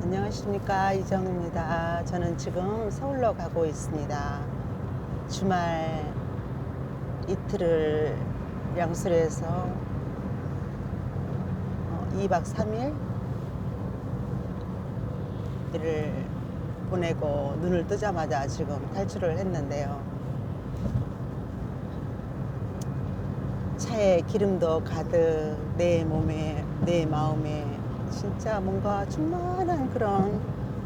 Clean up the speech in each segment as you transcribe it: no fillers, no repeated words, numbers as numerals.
안녕하십니까, 이정입니다. 저는 지금 서울로 가고 있습니다. 주말 이틀을 양수에서 2박 3일 일을 보내고 눈을 뜨자마자 지금 탈출을 했는데요. 차에 기름도 가득 내 몸에, 내 마음에 진짜 뭔가 충만한 그런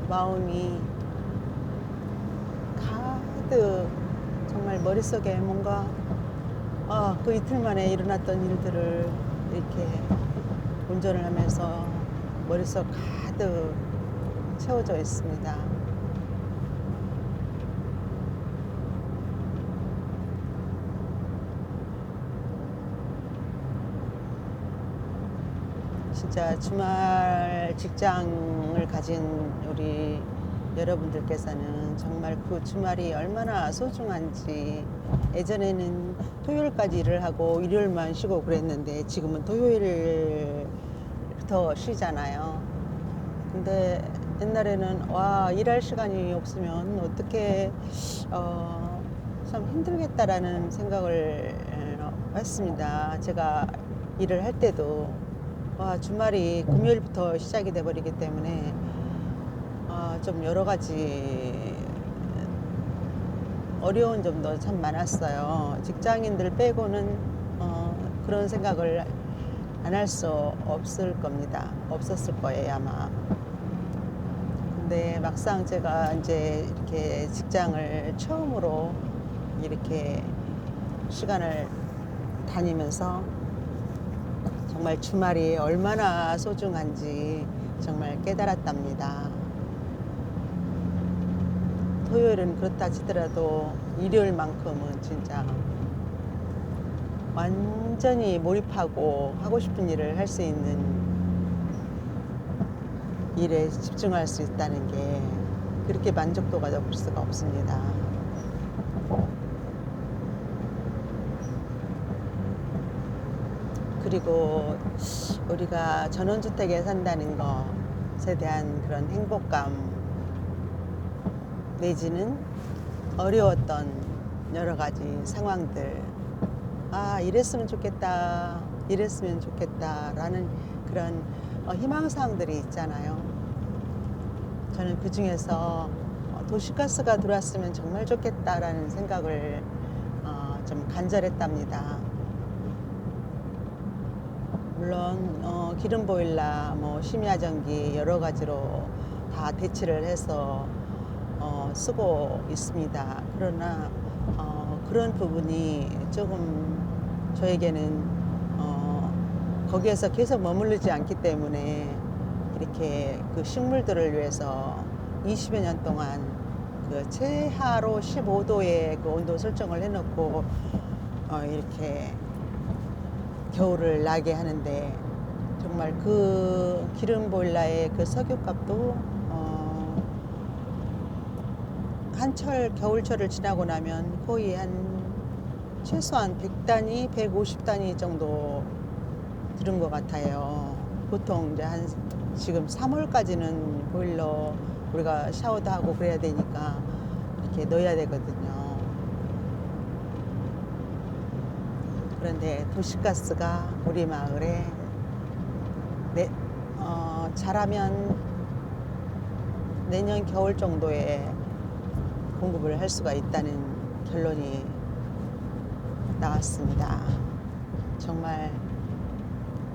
마음이 가득, 정말 머릿속에 뭔가 그 이틀 만에 일어났던 일들을 이렇게 운전을 하면서 머릿속 가득 채워져 있습니다. 진짜 주말 직장을 가진 우리 여러분들께서는 정말 그 주말이 얼마나 소중한지, 예전에는 토요일까지 일을 하고 일요일만 쉬고 그랬는데 지금은 토요일부터 쉬잖아요. 근데 옛날에는 일할 시간이 없으면 어떻게 참 힘들겠다라는 생각을 했습니다. 제가 일을 할 때도 주말이 금요일부터 시작이 돼 버리기 때문에 좀 여러 가지 어려운 점도 참 많았어요. 직장인들 빼고는 그런 생각을 안 할 수 없을 겁니다. 없었을 거예요, 아마. 근데 막상 제가 이제 이렇게 직장을 처음으로 이렇게 시간을 다니면서 정말 주말이 얼마나 소중한지 정말 깨달았답니다. 토요일은 그렇다 치더라도 일요일만큼은 진짜 완전히 몰입하고 하고 싶은 일을 할 수 있는 일에 집중할 수 있다는 게 그렇게 만족도가 높을 수가 없습니다. 그리고 우리가 전원주택에 산다는 것에 대한 그런 행복감, 내지는 어려웠던 여러 가지 상황들, 이랬으면 좋겠다, 이랬으면 좋겠다라는 그런 희망사항들이 있잖아요. 저는 그 중에서 도시가스가 들어왔으면 정말 좋겠다라는 생각을 좀 간절했답니다. 물론 기름 보일러, 심야전기 여러 가지로 다 대치를 해서 쓰고 있습니다. 그러나 그런 부분이 조금 저에게는 거기에서 계속 머무르지 않기 때문에 이렇게 그 식물들을 위해서 20여 년 동안 그 최하로 15도의 그 온도 설정을 해놓고 이렇게 겨울을 나게 하는데, 정말 그 기름 보일러의 그 석유값도 한철 겨울철을 지나고 나면 거의 한 최소한 100단위, 150단위 정도 들은 것 같아요. 보통 이제 지금 3월까지는 보일러 우리가 샤워도 하고 그래야 되니까 이렇게 넣어야 되거든요. 그런데 도시가스가 우리 마을에 잘하면 내년 겨울 정도에 공급을 할 수가 있다는 결론이 나왔습니다. 정말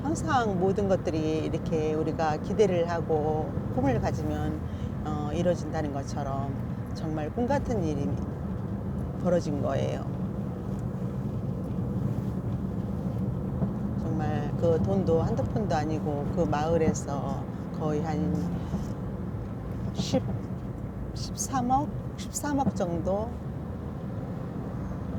항상 모든 것들이 이렇게 우리가 기대를 하고 꿈을 가지면 이루어진다는 것처럼 정말 꿈 같은 일이 벌어진 거예요. 정말 그 돈도 한두 푼도 아니고 그 마을에서 거의 한 13억 정도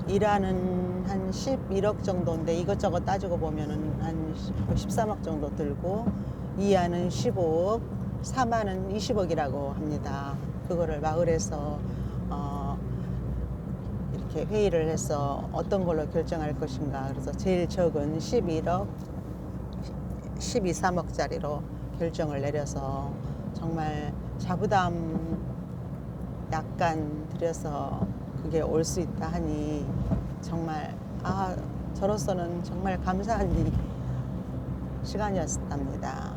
일하는 한 11억 정도인데 이것저것 따지고 보면은 한 13억 정도 들고, 2하는 15억, 3하는 20억이라고 합니다. 그거를 마을에서 이렇게 회의를 해서 어떤 걸로 결정할 것인가, 그래서 제일 적은 11억, 12, 3억짜리로 결정을 내려서 정말 자부담 약간 들여서 그게 올 수 있다 하니 정말 저로서는 정말 감사한 시간이었답니다.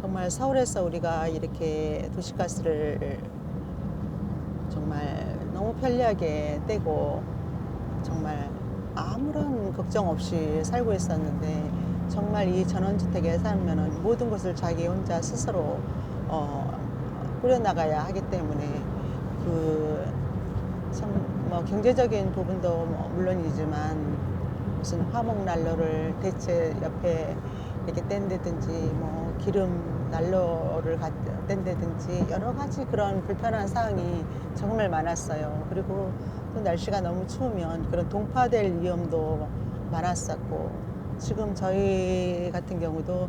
정말 서울에서 우리가 이렇게 도시가스를 정말 너무 편리하게 떼고 정말 아무런 걱정 없이 살고 있었는데 정말 이 전원주택에 살면은 모든 것을 자기 혼자 스스로 꾸려나가야 하기 때문에 뭐 경제적인 부분도 뭐 물론이지만 무슨 화목 난로를 대체 옆에 이렇게 뗀다든지 뭐 기름 난로를 뗀다든지 여러 가지 그런 불편한 사항이 정말 많았어요. 그리고 또 날씨가 너무 추우면 그런 동파될 위험도 많았었고, 지금 저희 같은 경우도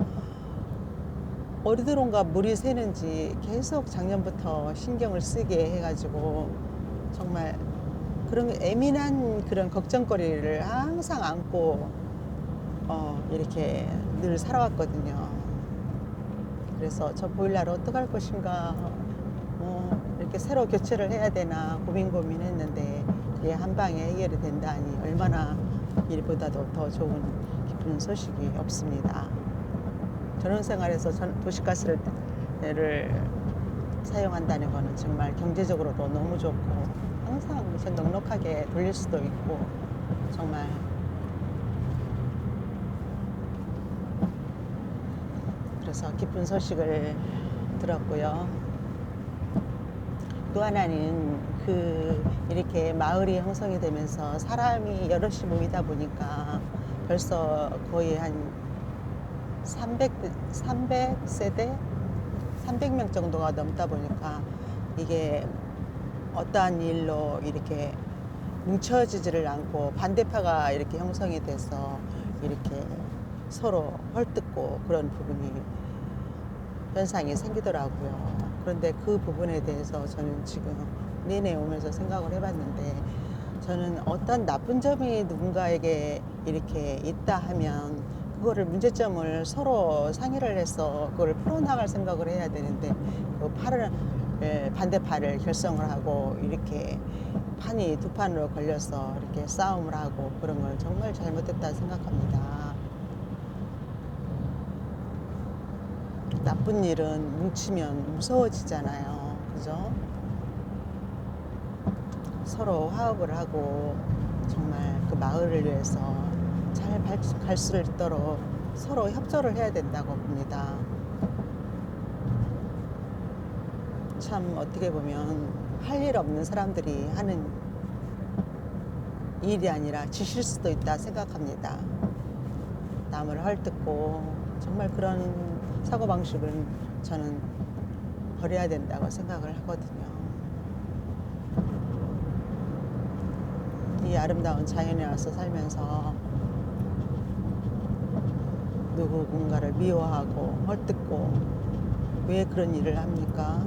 어디들온가 물이 새는지 계속 작년부터 신경을 쓰게 해가지고 정말 그런 예민한 그런 걱정거리를 항상 안고 이렇게 늘 살아왔거든요. 그래서 저 보일러를 어떡할 것인가, 이렇게 새로 교체를 해야 되나 고민했는데 그게 한 방에 해결이 된다니 얼마나 이보다도 더 좋은 기쁜 소식이 없습니다. 전원생활에서 도시가스를 사용한다는 거는 정말 경제적으로도 너무 좋고 항상 넉넉하게 돌릴 수도 있고 정말 그래서 기쁜 소식을 들었고요. 또 하나는 이렇게 마을이 형성이 되면서 사람이 여럿이 모이다 보니까 벌써 거의 한 300세대 300명 정도가 넘다 보니까 이게 어떠한 일로 이렇게 뭉쳐지지를 않고 반대파가 이렇게 형성이 돼서 이렇게 서로 헐뜯고 그런 부분이 현상이 생기더라고요. 그런데 그 부분에 대해서 저는 지금 내내 오면서 생각을 해봤는데, 저는 어떤 나쁜 점이 누군가에게 이렇게 있다 하면 그거를 문제점을 서로 상의를 해서 그걸 풀어나갈 생각을 해야 되는데 반대파를 결성을 하고 이렇게 판이 두 판으로 걸려서 이렇게 싸움을 하고 그런 건 정말 잘못됐다 생각합니다. 나쁜 일은 뭉치면 무서워지잖아요. 그죠? 서로 화합을 하고 정말 그 마을을 위해서 잘 갈 수 있도록 서로 협조를 해야 된다고 봅니다. 참 어떻게 보면 할 일 없는 사람들이 하는 일이 아니라 지실 수도 있다 생각합니다. 남을 헐뜯고 정말 그런 사고방식은 저는 버려야 된다고 생각을 하거든요. 이 아름다운 자연에 와서 살면서 누군가를 미워하고 헐뜯고 왜 그런 일을 합니까?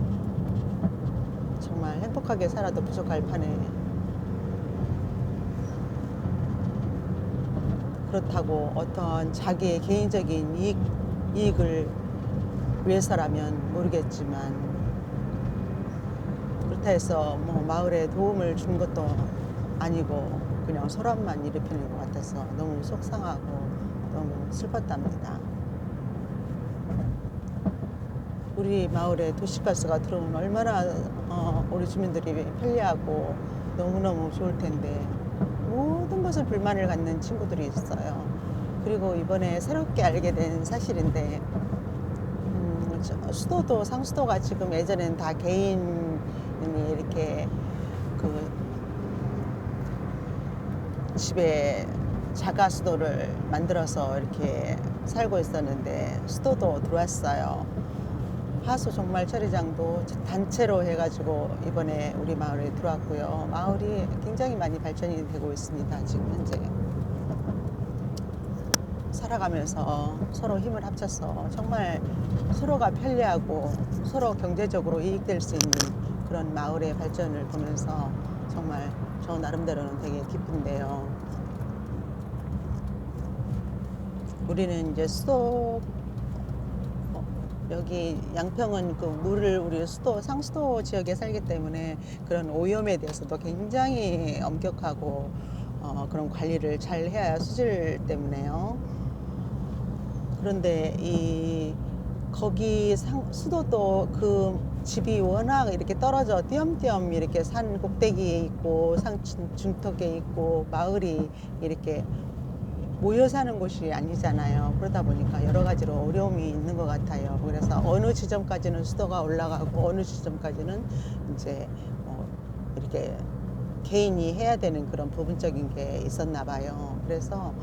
정말 행복하게 살아도 부족할 판에 그렇다고 어떤 자기의 개인적인 이익을 위해서라면 모르겠지만 그렇다 해서 뭐 마을에 도움을 준 것도 아니고 그냥 소란만 일으키는 것 같아서 너무 속상하고 너무 슬펐답니다. 우리 마을에 도시가스가 들어오면 얼마나 우리 주민들이 편리하고 너무너무 좋을 텐데 모든 것을 불만을 갖는 친구들이 있어요. 그리고 이번에 새롭게 알게 된 사실인데 수도도 상수도가 지금 예전엔 다 개인이 이렇게 집에 자가 수도를 만들어서 이렇게 살고 있었는데 수도도 들어왔어요. 하수 종말 처리장도 단체로 해가지고 이번에 우리 마을에 들어왔고요. 마을이 굉장히 많이 발전이 되고 있습니다. 지금 현재 살아가면서 서로 힘을 합쳐서 정말 서로가 편리하고 서로 경제적으로 이익될 수 있는 그런 마을의 발전을 보면서 정말 저 나름대로는 되게 기쁜데요. 우리는 이제 수도 여기 양평은 그 물을 우리 수도 상수도 지역에 살기 때문에 그런 오염에 대해서도 굉장히 엄격하고 그런 관리를 잘 해야 수질 때문에요. 그런데 이 거기 수도도 그 집이 워낙 이렇게 떨어져 띄엄띄엄 이렇게 산 꼭대기에 있고 산 중턱에 있고 마을이 이렇게 모여 사는 곳이 아니잖아요. 그러다 보니까 여러 가지로 어려움이 있는 것 같아요. 그래서 어느 지점까지는 수도가 올라가고 어느 지점까지는 이제 이렇게 개인이 해야 되는 그런 부분적인 게 있었나 봐요. 그래서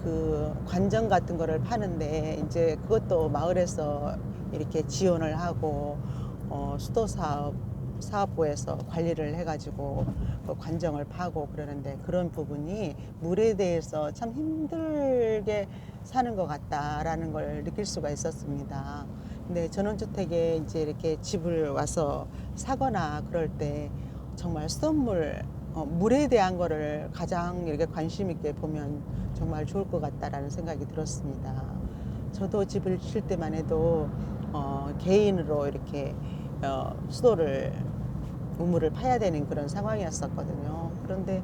그 관정 같은 거를 파는데 이제 그것도 마을에서 이렇게 지원을 하고 수도 사업부에서 관리를 해가지고 그 관정을 파고 그러는데 그런 부분이 물에 대해서 참 힘들게 사는 것 같다라는 걸 느낄 수가 있었습니다. 근데 전원주택에 이제 이렇게 집을 와서 사거나 그럴 때 정말 수돗물 물에 대한 거를 가장 이렇게 관심 있게 보면 정말 좋을 것 같다라는 생각이 들었습니다. 저도 집을 칠 때만 해도 개인으로 이렇게 수도를 우물을 파야 되는 그런 상황이었었거든요. 그런데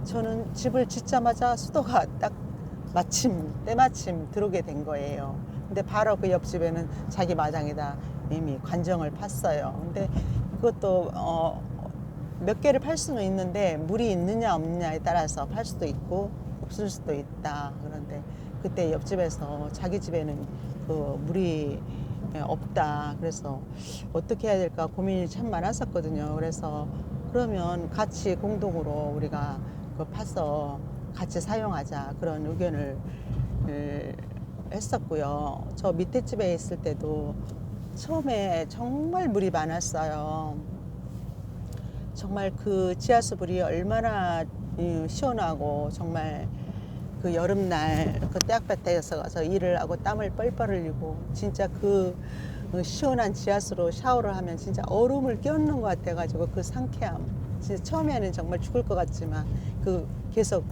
저는 집을 짓자마자 수도가 딱 때마침 들어오게 된 거예요. 근데 바로 그 옆집에는 자기 마당에다 이미 관정을 팠어요. 근데 그것도 몇 개를 팔 수는 있는데 물이 있느냐 없느냐에 따라서 팔 수도 있고 없을 수도 있다. 그런데 그때 옆집에서 자기 집에는 그 물이 없다. 그래서 어떻게 해야 될까 고민이 참 많았었거든요. 그래서 그러면 같이 공동으로 우리가 그 파서 같이 사용하자 그런 의견을 했었고요. 저 밑에 집에 있을 때도 처음에 정말 물이 많았어요. 정말 그 지하수물이 얼마나 시원하고 정말 그 여름날 그 떼약볕에서 가서 일을 하고 땀을 뻘뻘 흘리고 진짜 그 시원한 지하수로 샤워를 하면 진짜 얼음을 껴얹는 것 같아가지고 그 상쾌함 진짜 처음에는 정말 죽을 것 같지만 그 계속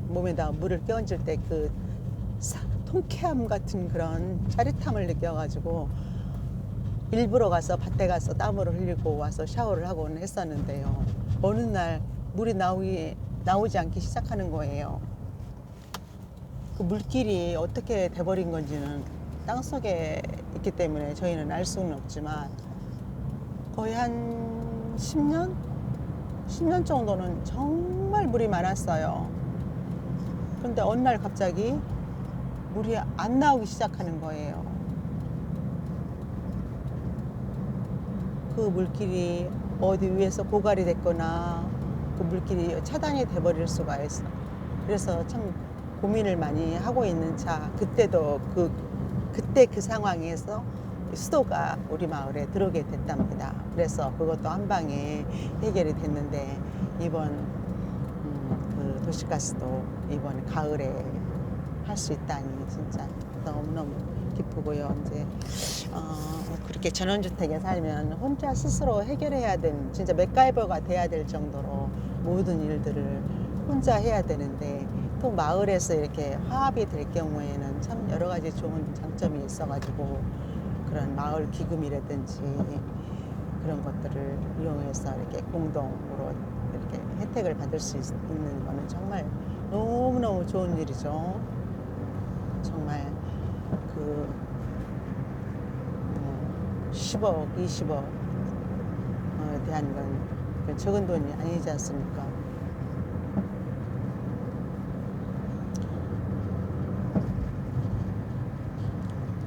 몸에다 물을 껴얹을 때 그 통쾌함 같은 그런 짜릿함을 느껴가지고 일부러 가서 밭에 가서 땀을 흘리고 와서 샤워를 하고는 했었는데요. 어느 날 물이 나오지 않기 시작하는 거예요. 그 물길이 어떻게 돼버린 건지는 땅속에 있기 때문에 저희는 알 수는 없지만 거의 한 10년? 10년 정도는 정말 물이 많았어요. 그런데 어느 날 갑자기 물이 안 나오기 시작하는 거예요. 그 물길이 어디 위에서 고갈이 됐거나 그 물길이 차단이 돼버릴 수가 있어. 그래서 참 고민을 많이 하고 있는 차 그때도 그때 그 상황에서 수도가 우리 마을에 들어오게 됐답니다. 그래서 그것도 한 방에 해결이 됐는데 이번 그 도시가스도 이번 가을에 할 수 있다니 진짜 너무너무 기쁘고요. 이제 그렇게 전원주택에 살면 혼자 스스로 해결해야 되는 진짜 맥가이버가 돼야 될 정도로 모든 일들을 혼자 해야 되는데 또 마을에서 이렇게 화합이 될 경우에는 참 여러 가지 좋은 장점이 있어가지고 그런 마을 기금이라든지 그런 것들을 이용해서 이렇게 공동으로 이렇게 혜택을 받을 수 있는 거는 정말 너무너무 좋은 일이죠. 정말 그 10억, 20억 대한 건 적은 돈이 아니지 않습니까?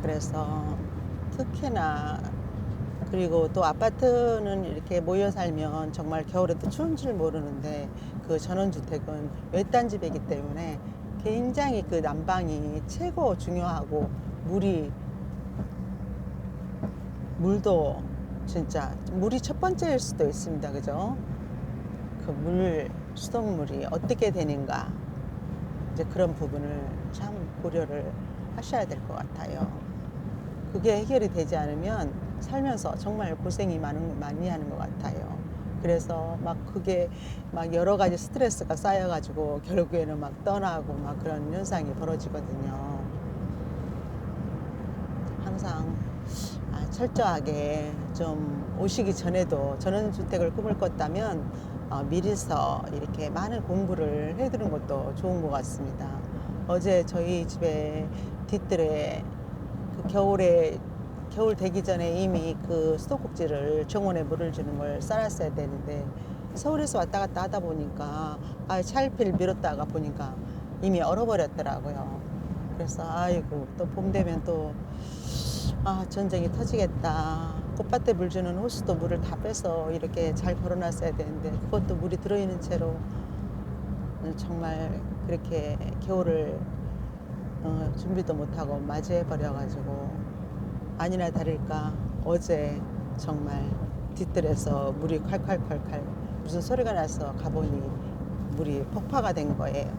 그래서 특히나 그리고 또 아파트는 이렇게 모여 살면 정말 겨울에도 추운 줄 모르는데 그 전원주택은 외딴 집이기 때문에 굉장히 그 난방이 최고 중요하고 물도 진짜 물이 첫 번째일 수도 있습니다. 그죠? 그 수돗물이 어떻게 되는가 이제 그런 부분을 참 고려를 하셔야 될 것 같아요. 그게 해결이 되지 않으면 살면서 정말 고생이 많이 하는 것 같아요. 그래서 막 그게 막 여러 가지 스트레스가 쌓여가지고 결국에는 막 떠나고 막 그런 현상이 벌어지거든요. 항상 참 철저하게 좀 오시기 전에도 전원주택을 꿈을 꿨다면 미리서 이렇게 많은 공부를 해두는 것도 좋은 것 같습니다. 어제 저희 집에 뒤뜰에 그 겨울 되기 전에 이미 그 수도꼭지를 정원에 물을 주는 걸 쌓았어야 되는데 서울에서 왔다 갔다 하다 보니까 차일피일 미뤘다가 보니까 이미 얼어버렸더라고요. 그래서 아이고 또 봄 되면 또 전쟁이 터지겠다. 꽃밭에 물 주는 호스도 물을 다 빼서 이렇게 잘 걸어놨어야 되는데 그것도 물이 들어있는 채로 정말 그렇게 겨울을 준비도 못하고 맞이해 버려가지고 아니나 다를까 어제 정말 뒤뜰에서 물이 콸콸콸콸 무슨 소리가 나서 가보니 물이 폭파가 된 거예요.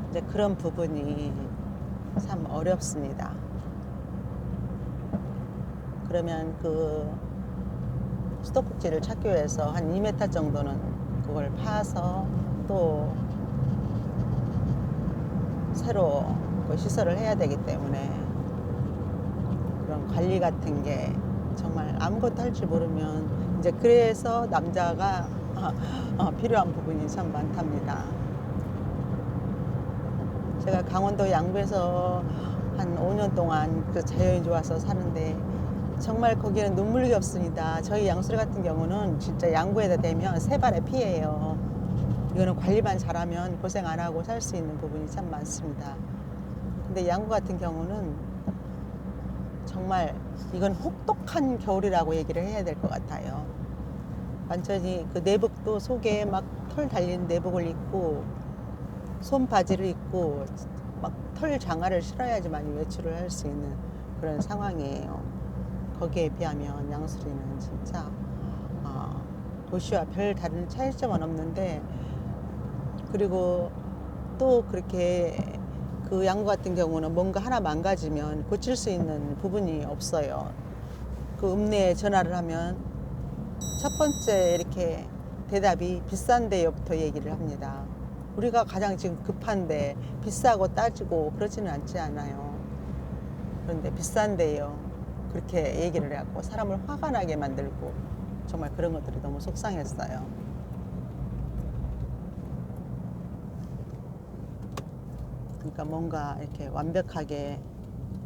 이제 그런 부분이 참 어렵습니다. 그러면 그 수도꼭지를 찾기 위해서 한 2m 정도는 그걸 파서 또 새로 그 시설을 해야 되기 때문에 그런 관리 같은 게 정말 아무것도 할 줄 모르면 이제 그래서 남자가 필요한 부분이 참 많답니다. 제가 강원도 양구에서 한 5년 동안 그 자연이 좋아서 사는데 정말 거기는 눈물이 없습니다. 저희 양수리 같은 경우는 진짜 양구에다 대면 세 발의 피해예요. 이거는 관리만 잘하면 고생 안 하고 살 수 있는 부분이 참 많습니다. 근데 양구 같은 경우는 정말 이건 혹독한 겨울이라고 얘기를 해야 될 것 같아요. 완전히 그 내복도 속에 막 털 달린 내복을 입고 솜 바지를 입고 막 털 장화를 신어야지만 외출을 할 수 있는 그런 상황이에요. 거기에 비하면 양수리는 진짜 도시와 별 다른 차이점은 없는데 그리고 또 그렇게 그 양구 같은 경우는 뭔가 하나 망가지면 고칠 수 있는 부분이 없어요. 그 읍내에 전화를 하면 첫 번째 이렇게 대답이 비싼데요부터 얘기를 합니다. 우리가 가장 지금 급한데 비싸고 따지고 그러지는 않지 않아요. 그런데 비싼데요. 그렇게 얘기를 해갖고 사람을 화가 나게 만들고 정말 그런 것들이 너무 속상했어요. 그러니까 뭔가 이렇게 완벽하게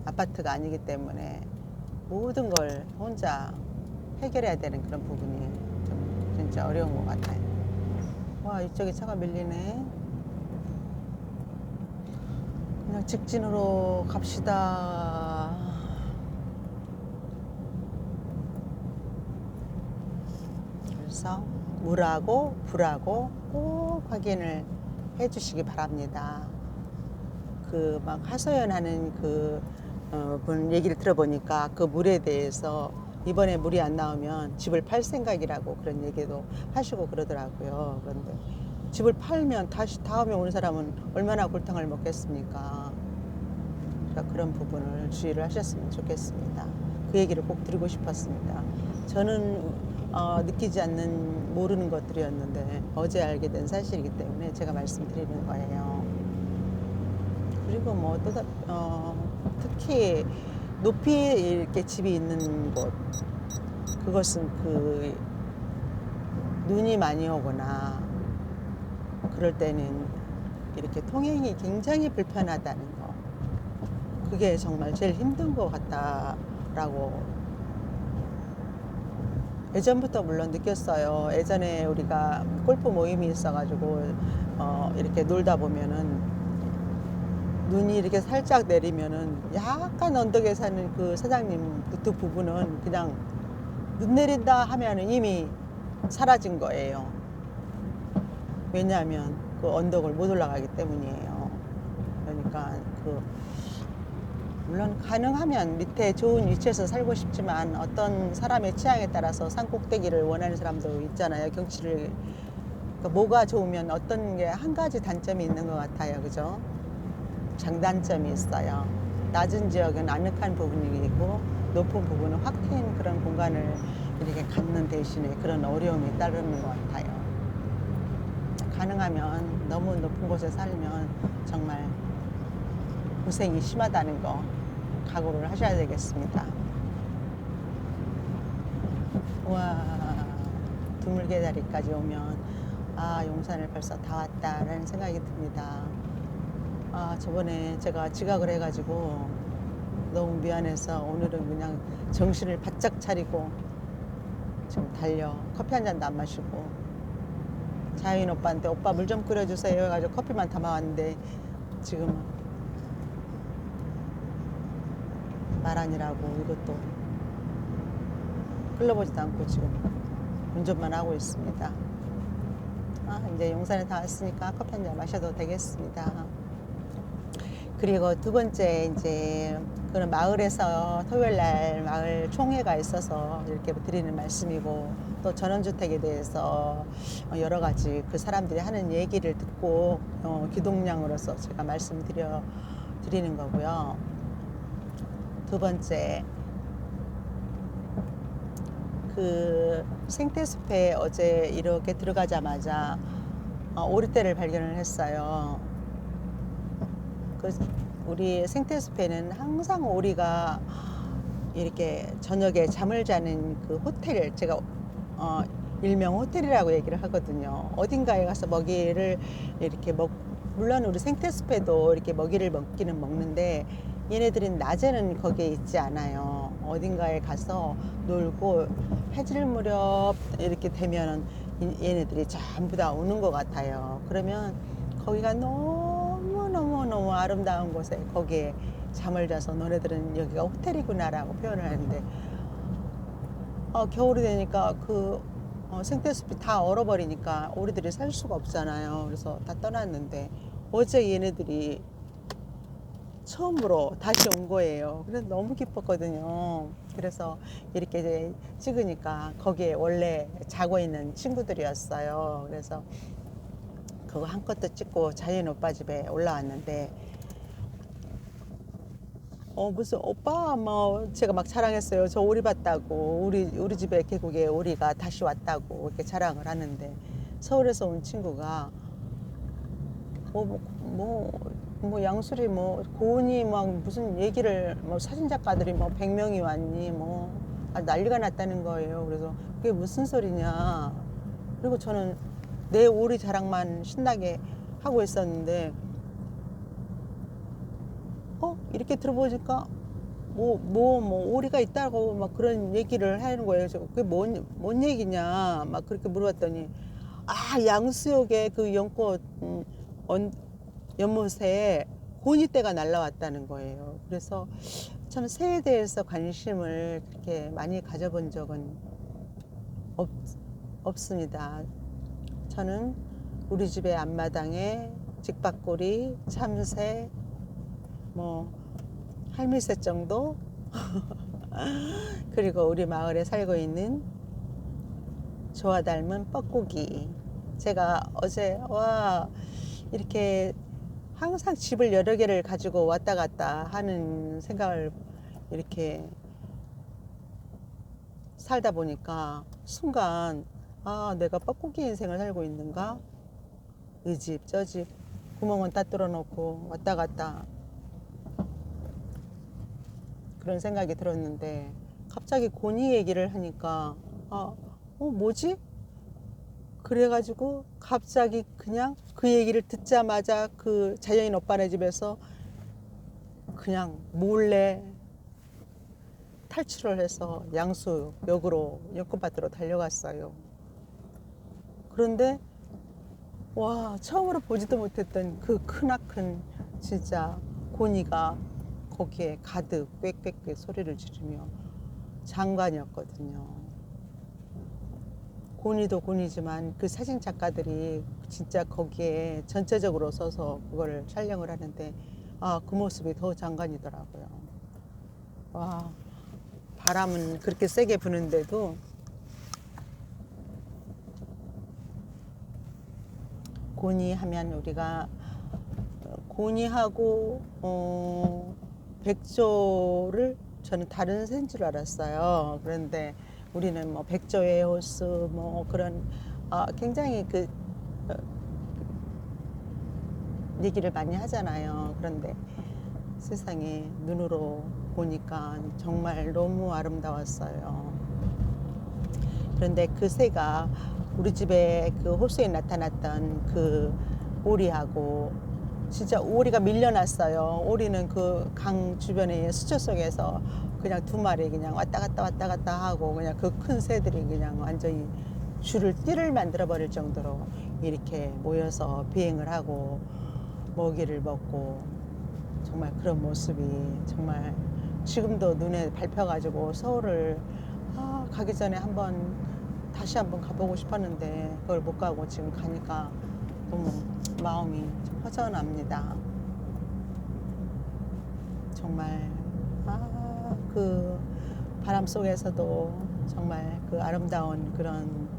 아파트가 아니기 때문에 모든 걸 혼자 해결해야 되는 그런 부분이 좀 진짜 어려운 것 같아요. 와, 이쪽에 차가 밀리네. 그냥 직진으로 갑시다. 그래서 물하고 불하고 꼭 확인을 해 주시기 바랍니다. 그 막 하소연하는 분 얘기를 들어보니까 그 물에 대해서 이번에 물이 안 나오면 집을 팔 생각이라고 그런 얘기도 하시고 그러더라고요. 그런데 집을 팔면 다시 다음에 오는 사람은 얼마나 골탕을 먹겠습니까? 그러니까 그런 부분을 주의를 하셨으면 좋겠습니다. 그 얘기를 꼭 드리고 싶었습니다. 저는 느끼지 않는 모르는 것들이었는데 어제 알게 된 사실이기 때문에 제가 말씀드리는 거예요. 그리고 뭐 또 특히 높이 이렇게 집이 있는 곳 그것은 그 눈이 많이 오거나 그럴 때는 이렇게 통행이 굉장히 불편하다는 거 그게 정말 제일 힘든 것 같다라고 예전부터 물론 느꼈어요. 예전에 우리가 골프 모임이 있어가지고 이렇게 놀다 보면은 눈이 이렇게 살짝 내리면은 약간 언덕에 사는 그 사장님 그 두 부부는 그냥 눈 내린다 하면은 이미 사라진 거예요. 왜냐하면 그 언덕을 못 올라가기 때문이에요. 그러니까 물론 가능하면 밑에 좋은 위치에서 살고 싶지만 어떤 사람의 취향에 따라서 산 꼭대기를 원하는 사람도 있잖아요. 경치를 그러니까 뭐가 좋으면 어떤 게 한 가지 단점이 있는 것 같아요. 그죠? 장단점이 있어요. 낮은 지역은 아늑한 부분이 있고 높은 부분은 확 트인 그런 공간을 이렇게 갖는 대신에 그런 어려움이 따르는 것 같아요. 가능하면 너무 높은 곳에 살면 정말 고생이 심하다는 거 각오를 하셔야 되겠습니다. 와, 두물개다리까지 오면 아, 용산을 벌써 다 왔다라는 생각이 듭니다. 아, 저번에 제가 지각을 해가지고 너무 미안해서 오늘은 그냥 정신을 바짝 차리고 지금 달려. 커피 한 잔도 안 마시고 자인 오빠한테 오빠 물 좀 끓여주세요 해가지고 커피만 담아왔는데 지금 말 아니라고 이것도 끌러보지도 않고 지금 운전만 하고 있습니다. 아, 이제 용산에 다 왔으니까 커피 한 잔 마셔도 되겠습니다. 그리고 두 번째 이제 그런 마을에서 토요일 날 마을 총회가 있어서 이렇게 드리는 말씀이고, 또 전원주택에 대해서 여러 가지 그 사람들이 하는 얘기를 듣고 기독량으로서 제가 드리는 거고요. 두 번째, 그 생태숲에 어제 이렇게 들어가자마자 오리떼를 발견을 했어요. 우리 생태숲에는 항상 오리가 이렇게 저녁에 잠을 자는 그 호텔, 제가 일명 호텔이라고 얘기를 하거든요. 어딘가에 가서 먹이를 이렇게 물론 우리 생태숲에도 이렇게 먹이를 먹기는 먹는데 얘네들은 낮에는 거기에 있지 않아요. 어딘가에 가서 놀고 해질 무렵 이렇게 되면은 얘네들이 전부 다 오는 것 같아요. 그러면 거기가 너무 아름다운 곳에 거기에 잠을 자서 너네들은 여기가 호텔이구나라고 표현을 하는데, 겨울이 되니까 그 생태숲이 다 얼어버리니까 오리들이 살 수가 없잖아요. 그래서 다 떠났는데 어제 얘네들이 처음으로 다시 온 거예요. 그래서 너무 기뻤거든요. 그래서 이렇게 이제 찍으니까 거기에 원래 자고 있는 친구들이었어요. 그래서 그거 한껏도 찍고 자연 오빠 집에 올라왔는데, 무슨 오빠 뭐 제가 막 자랑했어요. 저 오리 봤다고, 우리 집에 계곡에 오리가 다시 왔다고 이렇게 자랑을 하는데, 서울에서 온 친구가 양수리 고은이 막 무슨 얘기를 사진 작가들이 100명이 왔니 난리가 났다는 거예요. 그래서 그게 무슨 소리냐. 그리고 저는 내 오리 자랑만 신나게 하고 있었는데 이렇게 들어보니까 오리가 있다고 막 그런 얘기를 하는 거예요. 그래서 그게 뭔 얘기냐 막 그렇게 물어봤더니, 양수역에 그 연꽃 연못에 고니떼가 날라왔다는 거예요. 그래서 저는 새에 대해서 관심을 그렇게 많이 가져본 적은 없습니다. 저는 우리 집의 앞마당에 직박고리, 참새, 할미새 정도 그리고 우리 마을에 살고 있는 조화 닮은 뻐꾸기. 제가 어제 이렇게 항상 집을 여러 개를 가지고 왔다 갔다 하는 생각을 이렇게 살다 보니까 순간 내가 뻐꾸기 인생을 살고 있는가? 이 집 저 집 구멍은 다 뚫어놓고 왔다 갔다 그런 생각이 들었는데, 갑자기 고니 얘기를 하니까 뭐지? 그래가지고 갑자기 그냥 그 얘기를 듣자마자 그 자연인 오빠네 집에서 그냥 몰래 탈출을 해서 양수역으로 연꽃밭으로 달려갔어요. 그런데 처음으로 보지도 못했던 그 크나큰 진짜 고니가 거기에 가득 꽥꽥꽥 소리를 지르며 장관이었거든요. 고니도 고니지만 그 사진 작가들이 진짜 거기에 전체적으로 서서 그거를 촬영을 하는데 그 모습이 더 장관이더라고요. 바람은 그렇게 세게 부는데도 고니 하면 우리가 고니하고 백조를 저는 다른 새인 줄 알았어요. 그런데 우리는 백조의 호수 그런 굉장히 얘기를 많이 하잖아요. 그런데 세상에 눈으로 보니까 정말 너무 아름다웠어요. 그런데 그 새가 우리 집에 그 호수에 나타났던 그 오리하고 진짜 오리가 밀려났어요. 오리는 그 강 주변에 수초 속에서 그냥 두 마리 그냥 왔다 갔다 하고 그냥 그 큰 새들이 그냥 완전히 띠를 만들어 버릴 정도로 이렇게 모여서 비행을 하고 먹이를 먹고 정말 그런 모습이 정말 지금도 눈에 밟혀가지고 서울을 가기 전에 다시 한번 가보고 싶었는데 그걸 못 가고 지금 가니까 너무 마음이 좀 허전합니다. 정말 그 바람 속에서도 정말 그 아름다운 그런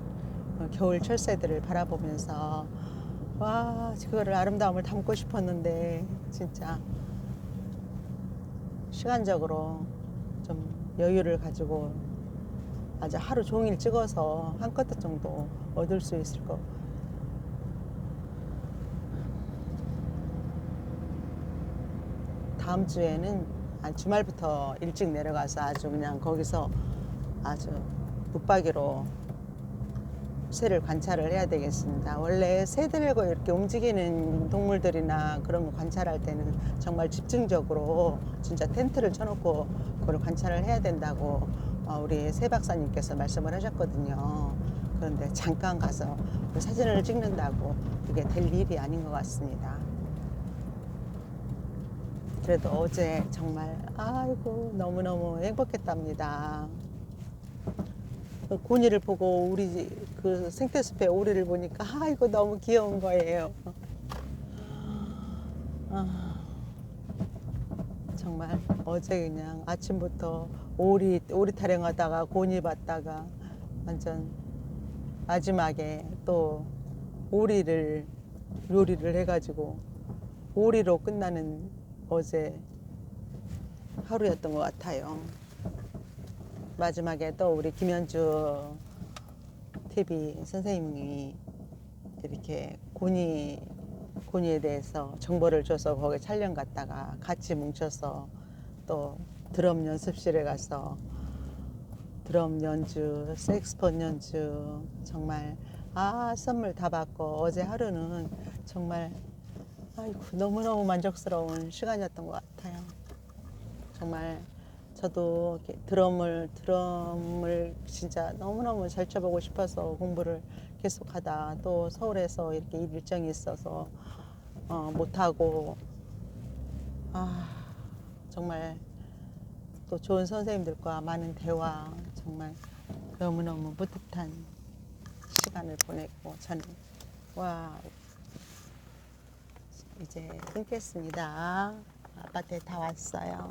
겨울 철새들을 바라보면서 그거를 아름다움을 담고 싶었는데 진짜 시간적으로 좀 여유를 가지고 아주 하루 종일 찍어서 한 컷 정도 얻을 수 있을 것. 다음 주에는 주말부터 일찍 내려가서 아주 그냥 거기서 아주 붙박이로 새를 관찰을 해야 되겠습니다. 원래 새들과 이렇게 움직이는 동물들이나 그런 거 관찰할 때는 정말 집중적으로 진짜 텐트를 쳐놓고 그걸 관찰을 해야 된다고 우리 새 박사님께서 말씀을 하셨거든요. 그런데 잠깐 가서 그 사진을 찍는다고 그게 될 일이 아닌 것 같습니다. 그래도 어제 정말 너무너무 행복했답니다. 그 고니를 보고 우리 그 생태숲의 오리를 보니까 이거 너무 귀여운 거예요. 정말 어제 그냥 아침부터 오리 타령하다가 고니 봤다가 완전 마지막에 또 오리를 요리를 해가지고 오리로 끝나는 어제 하루였던 것 같아요. 마지막에 또 우리 김현주 TV 선생님이 이렇게 고니에 대해서 정보를 줘서 거기 촬영 갔다가 같이 뭉쳐서 또 드럼 연습실에 가서 드럼 연주, 색스폰 연주 정말 선물 다 받고 어제 하루는 정말 너무너무 만족스러운 시간이었던 것 같아요. 정말 저도 드럼을 진짜 너무너무 잘 쳐보고 싶어서 공부를 계속하다 또 서울에서 이렇게 일정이 있어서 못하고 정말 또 좋은 선생님들과 많은 대화 정말 너무너무 뿌듯한 시간을 보내고 저는 이제 끊겠습니다. 아파트에 다 왔어요.